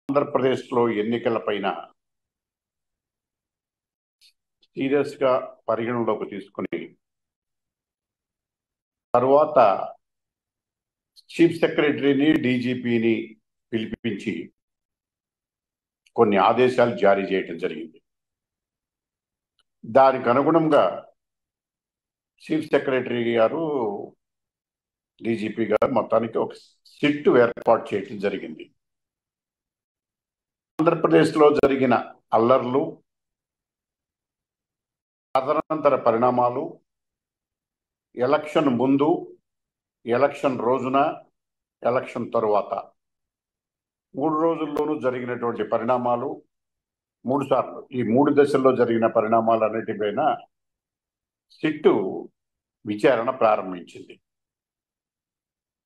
ఆంధ్రప్రదేశ్లో ఎన్నికలపైన సీరియస్గా పరిగణలోకి తీసుకుని తర్వాత చీఫ్ సెక్రటరీని డీజీపీని పిలిపించి కొన్ని ఆదేశాలు జారీ చేయడం జరిగింది. దానికి అనుగుణంగా చీఫ్ సెక్రటరీ గారు డీజీపీ గారు మొత్తానికి ఒక సిట్ ఏర్పాటు చేయడం జరిగింది. ఆంధ్రప్రదేశ్లో జరిగిన అల్లర్లు, తదనంతర పరిణామాలు, ఎలక్షన్ ముందు, ఎలక్షన్ రోజున, ఎలక్షన్ తరువాత 3 రోజుల్లోనూ జరిగినటువంటి పరిణామాలు, 3 సార్లు ఈ 3 దశల్లో జరిగిన పరిణామాలన్నిటిపైన సిట్టు విచారణ ప్రారంభించింది.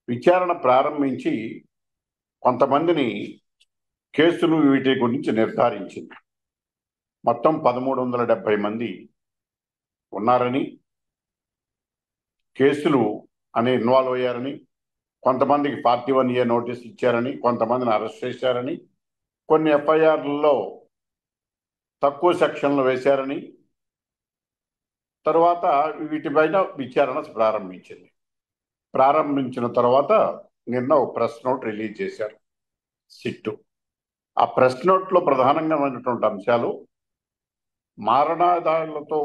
విచారణ ప్రారంభించి కొంతమందిని కేసులు వీటి గురించి నిర్ధారించింది. మొత్తం 1370 మంది ఉన్నారని, కేసులు అని ఇన్వాల్వ్ అయ్యారని, కొంతమందికి 41A నోటీస్ ఇచ్చారని, కొంతమందిని అరెస్ట్ చేశారని, కొన్ని ఎఫ్ఐఆర్లలో తక్కువ సెక్షన్లు వేశారని, తర్వాత వీటిపైన విచారణ ప్రారంభించింది. ప్రారంభించిన తర్వాత నిన్న ఒక ప్రెస్ నోట్ రిలీజ్ చేశారు సిట్టు. ఆ ప్రెస్ నోట్లో ప్రధానంగా ఉన్నటువంటి అంశాలు మారణాదాలతో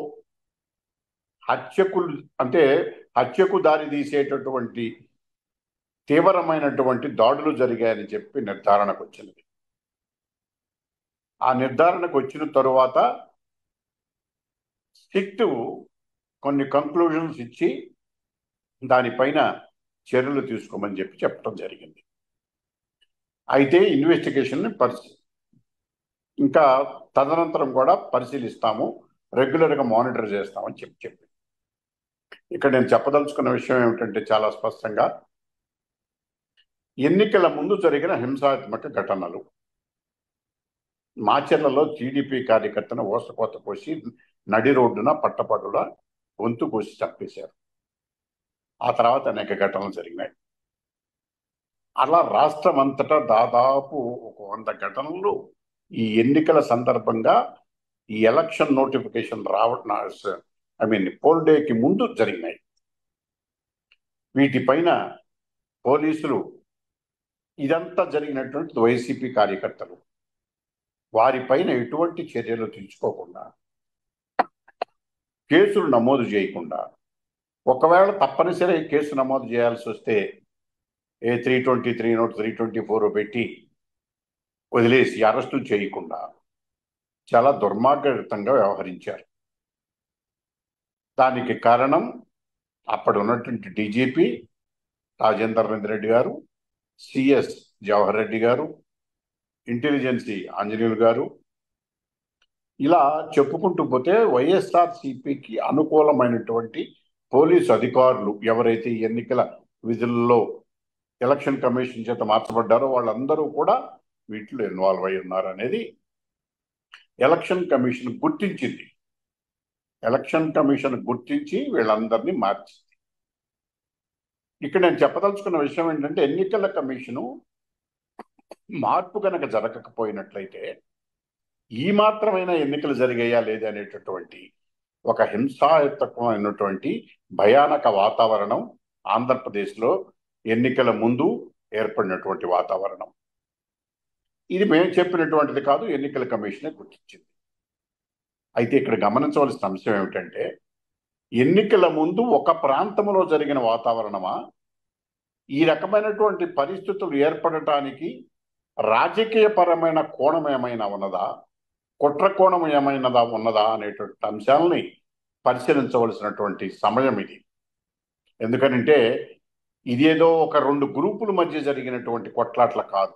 హత్యకు దారి తీసేటటువంటి తీవ్రమైనటువంటి దాడులు జరిగాయని చెప్పి నిర్ధారణకు వచ్చినది. ఆ నిర్ధారణకు వచ్చిన తరువాత సిట్టు కొన్ని కంక్లూజన్స్ ఇచ్చి దానిపైన చర్యలు తీసుకోమని చెప్పడం జరిగింది. అయితే ఇన్వెస్టిగేషన్ ఇంకా తదనంతరం కూడా పరిశీలిస్తాము, రెగ్యులర్గా మానిటర్ చేస్తామని చెప్పి ఇక్కడ నేను చెప్పదలుచుకున్న విషయం ఏమిటంటే, చాలా స్పష్టంగా ఎన్నికల ముందు జరిగిన హింసాత్మక ఘటనలు, మాచర్లలో టీడీపీ కార్యకర్తను ఓసకోత కోసి నడి రోడ్డున పట్టపడుల గొంతు కోసి చంపేశారు. ఆ తర్వాత అనేక ఘటనలు జరిగినాయి. అలా రాష్ట్రం అంతటా దాదాపు ఒక 100 ఘటనలు ఈ ఎన్నికల సందర్భంగా ఈ ఎలక్షన్ నోటిఫికేషన్ పోల్ డేకి ముందు జరిగినాయి. వీటిపైన పోలీసులు, ఇదంతా జరిగినటువంటి వైసీపీ కార్యకర్తలు, వారిపైన ఎటువంటి చర్యలు తీసుకోకుండా, కేసులు నమోదు చేయకుండా, ఒకవేళ తప్పనిసరి కేసు నమోదు చేయాల్సి వస్తే 323 నోట్ 324 పెట్టి వదిలేసి అరెస్టులు చేయకుండా చాలా దుర్మార్గంగా వ్యవహరించారు. దానికి కారణం అప్పుడు ఉన్నటువంటి డీజీపీ రాజేందర్ రెడ్డి గారు, సిఎస్ జవహర్ రెడ్డి గారు, ఇంటెలిజెన్సీ ఆంజనేయులు గారు, ఇలా చెప్పుకుంటూ పోతే వైఎస్ఆర్సీపీకి అనుకూలమైనటువంటి పోలీసు అధికారులు ఎవరైతే ఎన్నికల విధుల్లో ఎలక్షన్ కమిషన్ చేత మార్చబడ్డారో వాళ్ళందరూ కూడా వీటిలో ఇన్వాల్వ్ అయి ఉన్నారు అనేది ఎలక్షన్ కమిషన్ గుర్తించింది. ఎలక్షన్ కమిషన్ గుర్తించి వీళ్ళందరినీ మార్చింది. ఇక్కడ నేను చెప్పదలుచుకున్న విషయం ఏంటంటే, ఎన్నికల కమిషను మార్పు కనుక జరగకపోయినట్లయితే ఈ మాత్రమైన ఎన్నికలు జరిగాయా లేదనేటటువంటి ఒక హింసాయుతమైనటువంటి భయానక వాతావరణం ఆంధ్రప్రదేశ్లో ఎన్నికల ముందు ఏర్పడినటువంటి వాతావరణం. ఇది మేము చెప్పినటువంటిది కాదు, ఎన్నికల కమిషనే గుర్తించింది. అయితే ఇక్కడ గమనించవలసిన అంశం ఏమిటంటే, ఎన్నికల ముందు ఒక ప్రాంతంలో జరిగిన వాతావరణమా, ఈ రకమైనటువంటి పరిస్థితులు ఏర్పడటానికి రాజకీయపరమైన కోణం ఏమైనా ఉన్నదా, కుట్ర కోణం ఏమైనా ఉన్నదా అనేటువంటి అంశాలని పరిశీలించవలసినటువంటి సమయం ఇది. ఎందుకంటే ఇదేదో ఒక 2 గ్రూపుల మధ్య జరిగినటువంటి కొట్లాట్ల కాదు,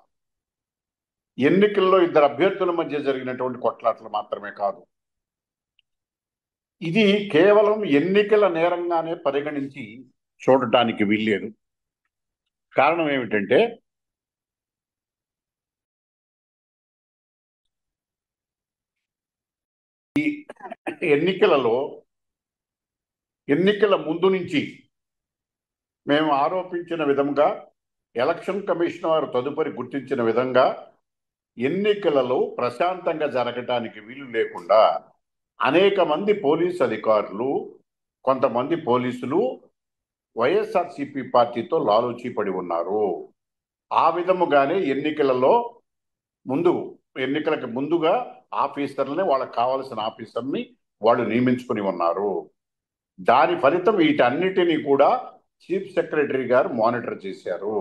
ఎన్నికల్లో 2 అభ్యర్థుల మధ్య జరిగినటువంటి కొట్లాటలు మాత్రమే కాదు. ఇది కేవలం ఎన్నికల నేరంగానే పరిగణించి చూడటానికి వీల్లేదు. కారణం ఏమిటంటే, ఈ ఎన్నికల ముందు నుంచి మేము ఆరోపించిన విధంగా, ఎలక్షన్ కమిషన్ వారు తదుపరి గుర్తించిన విధంగా ఎన్నికలలో ప్రశాంతంగా జరగటానికి వీలు లేకుండా అనేక మంది పోలీస్ అధికారులు, కొంతమంది పోలీసులు వైఎస్ఆర్సీపీ పార్టీతో లాలూచీ పడి ఉన్నారు. ఆ విధముగానే ఎన్నికలకు ముందుగా ఆఫీసర్లని, వాళ్ళకి కావలసిన ఆఫీసర్ని వాళ్ళు నియమించుకుని ఉన్నారు. దాని ఫలితం వీటన్నిటినీ కూడా చీఫ్ సెక్రటరీ గారు మానిటర్ చేశారు.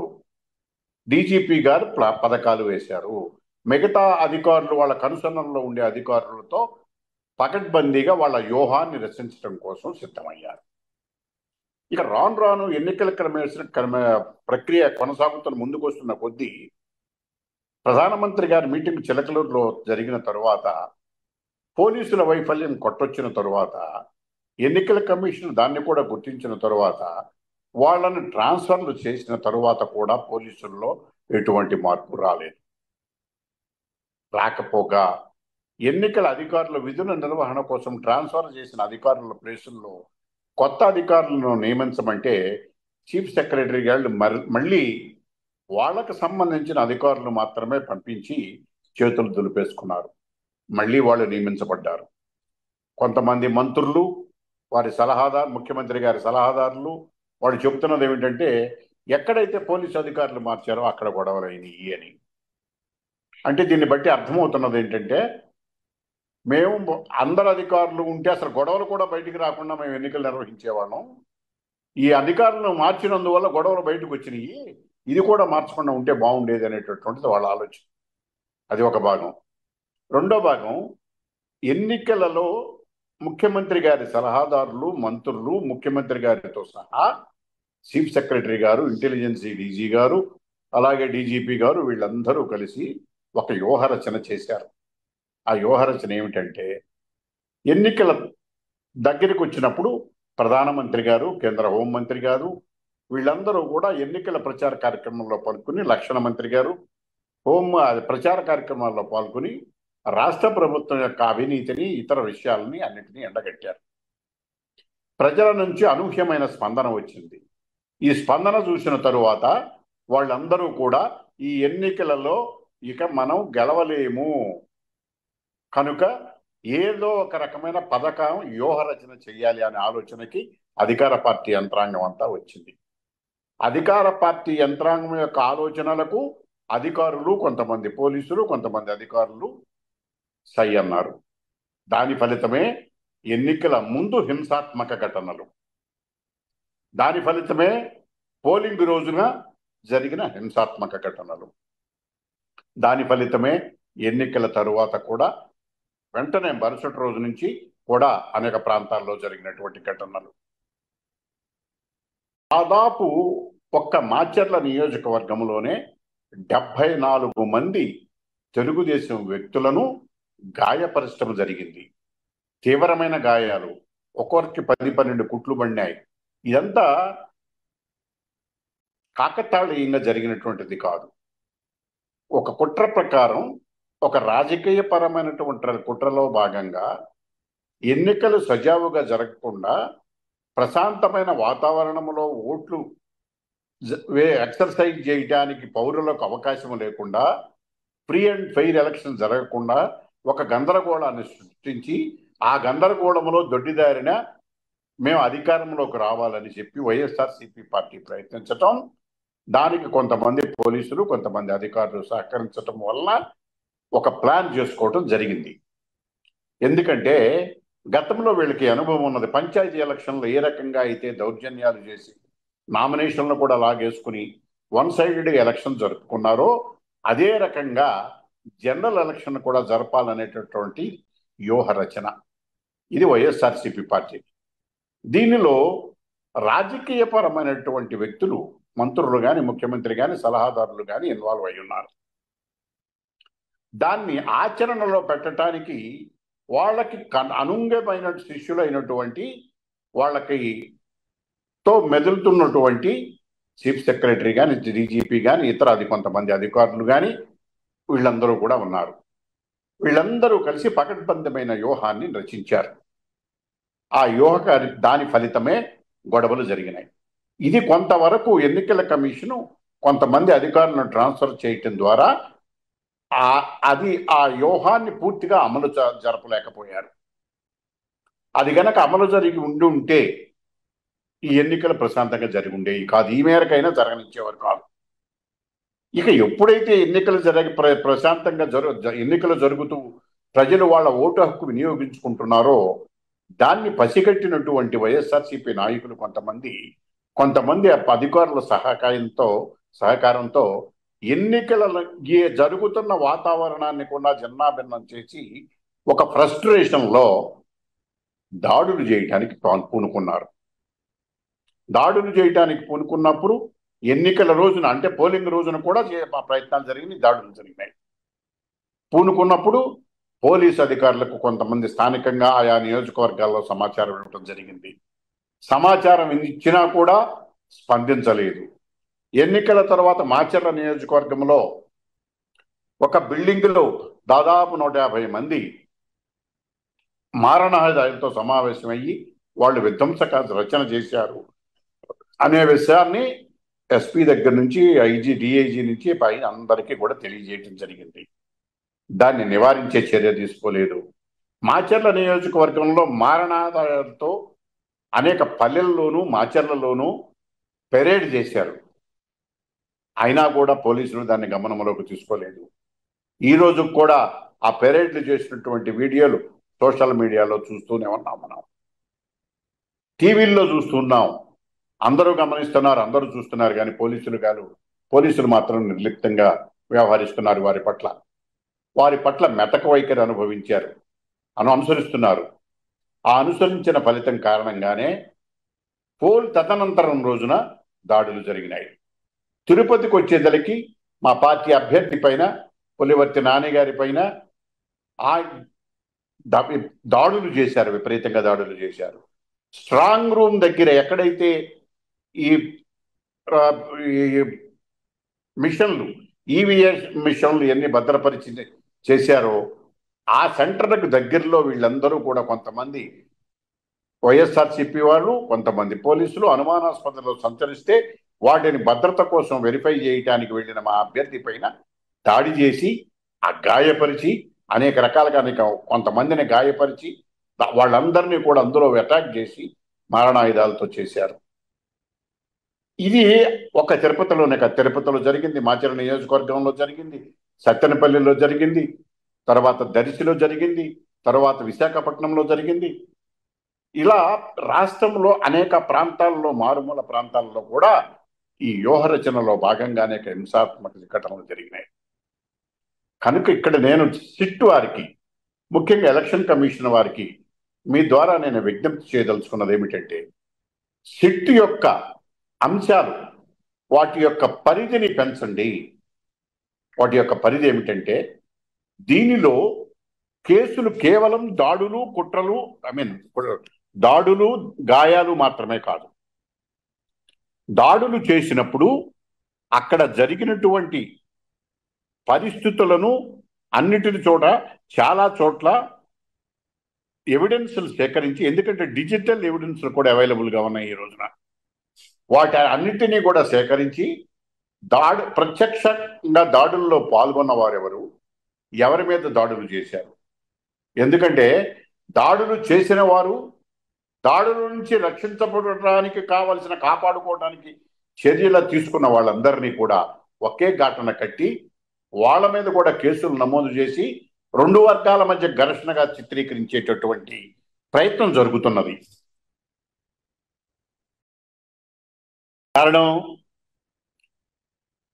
డీజీపీ గారు పథకాలు వేశారు. మిగతా అధికారులు వాళ్ళ కనుసన్నల్లో ఉండే అధికారులతో పకడ్బందీగా వాళ్ళ వ్యూహాన్ని రచించడం కోసం సిద్ధమయ్యారు. ఇక రాను రాను ఎన్నికల ప్రక్రియ కొనసాగుతున్న ముందుకు వస్తున్న కొద్దీ ప్రధానమంత్రి గారి మీటింగ్ చిలకలూరులో జరిగిన తరువాత, పోలీసుల వైఫల్యం కొట్టొచ్చిన తరువాత, ఎన్నికల కమిషన్ దాన్ని కూడా గుర్తించిన తరువాత, వాళ్ళని ట్రాన్స్ఫర్లు చేసిన తరువాత కూడా పోలీసుల్లో ఎటువంటి మార్పు రాలేదు. రాకపోగా ఎన్నికల అధికారుల విధుల నిర్వహణ కోసం ట్రాన్స్ఫర్ చేసిన అధికారుల ప్లేసుల్లో కొత్త అధికారులను నియమించమంటే చీఫ్ సెక్రటరీ గారు మళ్ళీ వాళ్ళకు సంబంధించిన అధికారులు మాత్రమే పంపించి చేతులు దులిపేసుకున్నారు. మళ్ళీ వాళ్ళు నియమించబడ్డారు. కొంతమంది మంత్రులు, వారి ముఖ్యమంత్రి గారి సలహాదారులు వాళ్ళు చెబుతున్నది ఏమిటంటే, ఎక్కడైతే పోలీసు అధికారులు మార్చారో అక్కడ గొడవలైనవి అని. అంటే దీన్ని బట్టి అర్థమవుతున్నది ఏంటంటే, మేము అందరు అధికారులు ఉంటే అసలు గొడవలు కూడా బయటికి రాకుండా మేము ఎన్నికలు నిర్వహించేవాళ్ళం. ఈ అధికారులను మార్చినందువల్ల గొడవలు బయటకు వచ్చినాయి. ఇది కూడా మార్చకుండా ఉంటే బాగుండేది అనేటటువంటిది వాళ్ళ ఆలోచన. అది ఒక భాగం. రెండో భాగం, ఎన్నికలలో ముఖ్యమంత్రి గారి సలహాదారులు, మంత్రులు, ముఖ్యమంత్రి గారితో సహా చీఫ్ సెక్రటరీ గారు, ఇంటెలిజెన్స్ డీజీ గారు, అలాగే డీజీపీ గారు వీళ్ళందరూ కలిసి ఒక వ్యూహరచన చేశారు. ఆ వ్యూహరచన ఏమిటంటే, ఎన్నికల దగ్గరికి వచ్చినప్పుడు ప్రధానమంత్రి గారు, కేంద్ర హోంమంత్రి గారు వీళ్ళందరూ కూడా ఎన్నికల ప్రచార కార్యక్రమంలో పాల్గొని, లక్షణ మంత్రి గారు ప్రచార కార్యక్రమాల్లో పాల్గొని రాష్ట్ర ప్రభుత్వం యొక్క అవినీతిని, ఇతర విషయాలని అన్నింటినీ ఎండగట్టారు. ప్రజల నుంచి అనూహ్యమైన స్పందన వచ్చింది. ఈ స్పందన చూసిన తరువాత వాళ్ళందరూ కూడా ఈ ఎన్నికలలో ఇక మనం గెలవలేము కనుక ఏదో ఒక రకమైన పథకం, వ్యూహరచన చెయ్యాలి అనే ఆలోచనకి అధికార పార్టీ యంత్రాంగం అంతా వచ్చింది. అధికార పార్టీ యంత్రాంగం యొక్క ఆలోచనలకు అధికారులు, కొంతమంది పోలీసులు, కొంతమంది అధికారులు సై అన్నారు. దాని ఫలితమే ఎన్నికల ముందు హింసాత్మక ఘటనలు, దాని ఫలితమే పోలింగ్ రోజున జరిగిన హింసాత్మక ఘటనలు, దాని ఫలితమే ఎన్నికల తరువాత కూడా వెంటనే మరుసటి రోజు నుంచి కూడా అనేక ప్రాంతాల్లో జరిగినటువంటి ఘటనలు. దాదాపు ఒక్క మాచర్ల నియోజకవర్గంలోనే 74 మంది తెలుగుదేశం వ్యక్తులను గాయపరచడం జరిగింది. తీవ్రమైన గాయాలు, ఒక్కొక్కరికి 10-12 కుట్లు పడినాయి. ఇదంతా కాకతాళీయంగా జరిగినటువంటిది కాదు. ఒక కుట్ర ప్రకారం, ఒక రాజకీయ పరమైనటువంటి కుట్రలో భాగంగా ఎన్నికలు సజావుగా జరగకుండా, ప్రశాంతమైన వాతావరణంలో ఓట్లు ఎక్సర్సైజ్ చేయడానికి పౌరులకు అవకాశం లేకుండా, ఫ్రీ అండ్ ఫెయిర్ ఎలక్షన్ జరగకుండా ఒక గందరగోళాన్ని సృష్టించి, ఆ గందరగోళంలో దొడ్డిదారిన మేము అధికారంలోకి రావాలని చెప్పి వైఎస్ఆర్సీపీ పార్టీ ప్రయత్నించటం, దానికి కొంతమంది పోలీసులు, కొంతమంది అధికారులు సహకరించటం వల్ల ఒక ప్లాన్ చేసుకోవటం జరిగింది. ఎందుకంటే గతంలో వీళ్ళకి అనుభవం ఉన్నది. పంచాయతీ ఎలక్షన్లో ఏ రకంగా అయితే దౌర్జన్యాలు చేసి నామినేషన్లు కూడా లాగేసుకుని వన్ సైడెడ్ ఎలక్షన్ జరుపుకున్నారో, అదే రకంగా జనరల్ ఎలక్షన్ కూడా జరపాలనేటటువంటి వ్యూహ రచన ఇది వైఎస్ఆర్సీపీ పార్టీ. దీనిలో రాజకీయపరమైనటువంటి వ్యక్తులు, మంత్రులు కానీ, ముఖ్యమంత్రి కానీ, సలహాదారులు కానీ ఇన్వాల్వ్ అయి ఉన్నారు. దాన్ని ఆచరణలో పెట్టడానికి వాళ్ళకి అనుంగమైన శిష్యులైనటువంటి, వాళ్ళకి తో మెదులుతున్నటువంటి చీఫ్ సెక్రటరీ కానీ, డీజీపీ కానీ, ఇతర కొంతమంది అధికారులు కానీ వీళ్ళందరూ కూడా ఉన్నారు. వీళ్ళందరూ కలిసి పకడ్బందమైన వ్యూహాన్ని రచించారు. ఆ దాని ఫలితమే గొడవలు జరిగినాయి. ఇది కొంతవరకు ఎన్నికల కమిషను కొంతమంది అధికారులను ట్రాన్స్ఫర్ చేయటం ద్వారా అది ఆ వ్యూహాన్ని పూర్తిగా అమలు జరపలేకపోయారు. అది గనక అమలు జరిగి ఉంటే ఈ ఎన్నికలు ప్రశాంతంగా జరిగి ఉండేవి కాదు. ఈ మేరకైనా జరగనిచ్చేవారు కాదు. ఇక ఎప్పుడైతే ఎన్నికలు ప్రశాంతంగా ఎన్నికలు జరుగుతూ ప్రజలు వాళ్ళ ఓటు హక్కు వినియోగించుకుంటున్నారో దాన్ని పసిగట్టినటువంటి వైఎస్ఆర్సీపీ నాయకులు కొంతమంది అధికారుల సహకారంతో ఎన్నికల జరుగుతున్న వాతావరణాన్ని కూడా జిన్నాభిన్నం చేసి ఒక ఫ్రస్ట్రేషన్లో దాడులు చేయటానికి పూనుకున్నారు. దాడులు చేయటానికి పూనుకున్నప్పుడు ఎన్నికల రోజున అంటే పోలింగ్ రోజున కూడా ప్రయత్నాలు జరిగినాయి, దాడులు జరిగినాయి. పూనుకున్నప్పుడు పోలీసు అధికారులకు కొంతమంది స్థానికంగా ఆయా నియోజకవర్గాల్లో సమాచారం ఇవ్వడం జరిగింది. సమాచారం ఇచ్చినా కూడా స్పందించలేదు. ఎన్నికల తర్వాత మాచర్ల నియోజకవర్గంలో ఒక బిల్డింగ్లో దాదాపు 150 మంది మారణాయుధాలతో సమావేశమయ్యి వాళ్ళు విధ్వంసక రచన చేశారు అనే విషయాన్ని ఎస్పీ దగ్గర నుంచి డిఐజీ నుంచి పైన అందరికీ కూడా తెలియజేయడం జరిగింది. దాన్ని నివారించే చర్య తీసుకోలేదు. మాచర్ల నియోజకవర్గంలో మారణాయుధాలతో అనేక పల్లెల్లోనూ మాచర్లలోనూ పెరేడ్ చేశారు. అయినా కూడా పోలీసులు దాన్ని గమనంలోకి తీసుకోలేదు. ఈ రోజు కూడా ఆ పెరేడ్లు చేసినటువంటి వీడియోలు సోషల్ మీడియాలో చూస్తూనే ఉన్నాం, మనం టీవీల్లో చూస్తున్నాం, అందరూ గమనిస్తున్నారు, అందరూ చూస్తున్నారు. కానీ పోలీసులు మాత్రం నిర్లిప్తంగా వ్యవహరిస్తున్నారు. వారి పట్ల మెతక వైఖరి అనుసరిస్తున్నారు. ఆ అనుసరించిన ఫలితం కారణంగానే తదనంతరం రోజున దాడులు జరిగినాయి. తిరుపతికి వచ్చేదలికి మా పార్టీ అభ్యర్థి పైన పులివర్తి నాని గారి పైన దాడులు చేశారు, విపరీతంగా దాడులు చేశారు. స్ట్రాంగ్ రూమ్ దగ్గర ఎక్కడైతే ఈ మిషన్లు ఈవీఎస్ మిషన్లు ఎన్ని భద్రపరిచి చేశారో ఆ సెంటర్లకు దగ్గరలో వీళ్ళందరూ కూడా కొంతమంది వైఎస్ఆర్సీపీ వాళ్ళు, కొంతమంది పోలీసులు అనుమానాస్పదలో సంచరిస్తే వాటిని భద్రత కోసం వెరిఫై చేయడానికి వెళ్ళిన మా అభ్యర్థి పైన దాడి చేసి గాయపరిచి అనేక రకాలుగా కొంతమందిని గాయపరిచి వాళ్ళందరినీ కూడా అందులో అటాక్ చేసి మారణాయుధాలతో చేశారు. ఇది ఒక తిరుపతిలో జరిగింది, మాచర్ల నియోజకవర్గంలో జరిగింది, సత్తెనపల్లిలో జరిగింది, తర్వాత దర్శిలో జరిగింది, తర్వాత విశాఖపట్నంలో జరిగింది. ఇలా రాష్ట్రంలో అనేక ప్రాంతాల్లో, మారుమూల ప్రాంతాల్లో కూడా ఈ వ్యూహ రచనలో భాగంగా అనేక హింసాత్మక ఘటనలు జరిగినాయి. కనుక ఇక్కడ నేను సిట్ వారికి, ముఖ్యంగా ఎలక్షన్ కమిషన్ వారికి మీ ద్వారా నేను విజ్ఞప్తి చేయదలుచుకున్నది ఏమిటంటే, సిట్ యొక్క అంశాలు వాటి యొక్క పరిధిని పెంచండి. వాటి యొక్క పరిధి ఏమిటంటే, దీనిలో కేసులు కేవలం దాడులు, కుట్రలు, దాడులు, గాయాలు మాత్రమే కాదు. దాడులు చేసినప్పుడు అక్కడ జరిగినటువంటి పరిస్థితులను అన్నిటిని చాలా చోట్ల ఎవిడెన్స్లు సేకరించి, ఎందుకంటే డిజిటల్ ఎవిడెన్స్లు కూడా అవైలబుల్గా ఉన్నాయి ఈ రోజున, వాటి అన్నిటినీ కూడా సేకరించి ప్రత్యక్షంగా దాడుల్లో పాల్గొన్న వారెవరు, ఎవరి మీద దాడులు చేశారు. ఎందుకంటే దాడులు చేసిన వారు దాడుల నుంచి రక్షించబడడానికి కాపాడుకోవడానికి చర్యలు తీసుకున్న వాళ్ళందరినీ కూడా ఒకే ఘటన కట్టి వాళ్ళ మీద కూడా కేసులు నమోదు చేసి 2 వర్గాల మధ్య ఘర్షణగా చిత్రీకరించేటటువంటి ప్రయత్నం జరుగుతున్నది. కారణం,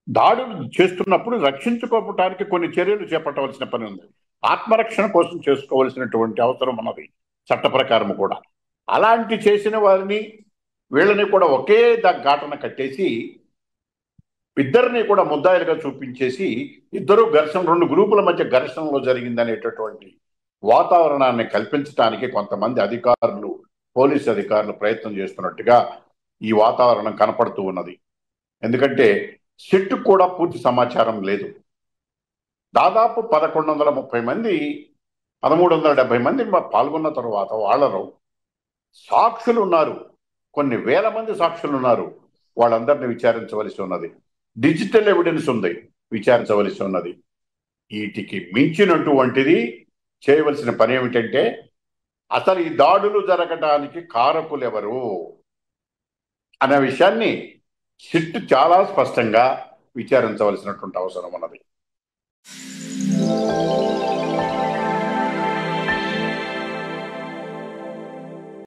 దాడులు చేస్తున్నప్పుడు రక్షించుకోవటానికి కొన్ని చర్యలు చేపట్టవలసిన పని ఉంది. ఆత్మరక్షణ కోసం చేసుకోవలసినటువంటి అవసరం ఉన్నది చట్ట ప్రకారం కూడా. అలాంటి చేసిన వారిని వీళ్ళని కూడా ఒకే ఘటన కట్టేసి ఇద్దరిని కూడా ముద్దాయిలుగా చూపించేసి ఇద్దరు 2 గ్రూపుల మధ్య ఘర్షణలో జరిగిందనేటటువంటి వాతావరణాన్ని కల్పించడానికి కొంతమంది అధికారులు, పోలీసు అధికారులు ప్రయత్నం చేస్తున్నట్టుగా ఈ వాతావరణం కనపడుతూ ఉన్నది. ఎందుకంటే సిట్టు కూడా పూర్తి సమాచారం లేదు. దాదాపు 1130 మంది, 1370 మంది పాల్గొన్న తర్వాత వాళ్ళలో సాక్షులు ఉన్నారు, కొన్ని వేల మంది సాక్షులు ఉన్నారు. వాళ్ళందరినీ విచారించవలసి ఉన్నది. డిజిటల్ ఎవిడెన్స్ ఉంది, విచారించవలసి ఉన్నది. వీటికి మించినటువంటిది చేయవలసిన పని ఏమిటంటే అసలు ఈ దాడులు జరగడానికి కారకులు ఎవరు అనే విషయాన్ని సిట్ చాలా స్పష్టంగా విచారించవలసినటువంటి అవసరం ఉన్నది.